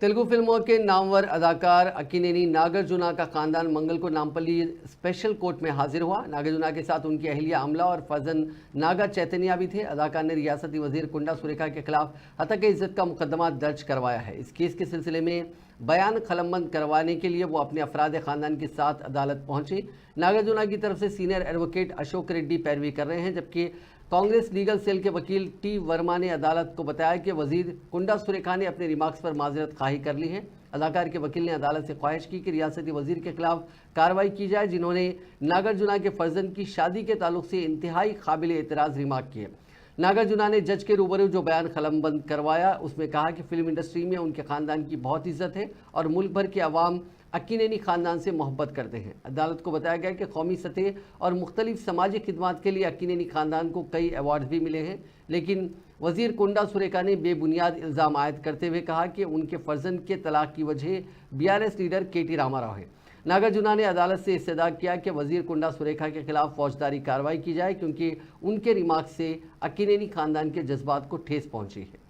तेलुगु फिल्मों के नामवर अदाकार अक्किनेनी नागार्जुना का खानदान मंगल को नामपल्ली स्पेशल कोर्ट में हाजिर हुआ। नागार्जुना के साथ उनकी अहिल्या अमला और फजन नागा चैतन्या भी थे। अदाकार ने रियासती वजीर कुंडा सुरेखा के खिलाफ हत्या इज्जत का मुकदमा दर्ज करवाया है। इस केस के सिलसिले में बयान कलमबंद करवाने के लिए वो अपने अफराद खानदान के साथ अदालत पहुंचे। नागार्जुना की तरफ से सीनियर एडवोकेट अशोक रेड्डी पैरवी कर रहे हैं, जबकि कांग्रेस लीगल सेल के वकील टी वर्मा ने अदालत को बताया कि वजीर कुंडा सुरेखा ने अपने रिमार्क्स पर माजरत खाही कर ली है। अदाकार के वकील ने अदालत से ख्वाहिश की कि रियासती वजीर के खिलाफ कार्रवाई की जाए, जिन्होंने नागार्जुना के फर्जन की शादी के ताल्लुक से इंतहाई काबिल एतराज़ रिमार्क किए। नागार्जुना ने जज के रूबरू जो बयान कलमबंद करवाया उसमें कहा कि फिल्म इंडस्ट्री में उनके खानदान की बहुत इज्जत है और मुल्क भर के अवाम अक्किनेनी खानदान से मोहब्बत करते हैं। अदालत को बताया गया कि कौमी सतह और मुख्तलिफ समाजी खिदमात के लिए अक्किनेनी खानदान को कई अवार्ड भी मिले हैं, लेकिन वजीर कुंडा सुरेखा ने बेबुनियाद इल्ज़ाम आयद करते हुए कहा कि उनके फर्जन के तलाक की वजह BRS लीडर KT रामाराव है। नागार्जुना ने अदालत से इस्तदा किया कि वजीर कुंडा सुरेखा के खिलाफ फौजदारी कार्रवाई की जाए, क्योंकि उनके रिमार्क से अक्किनेनी खानदान के जज्बात को ठेस पहुंची है।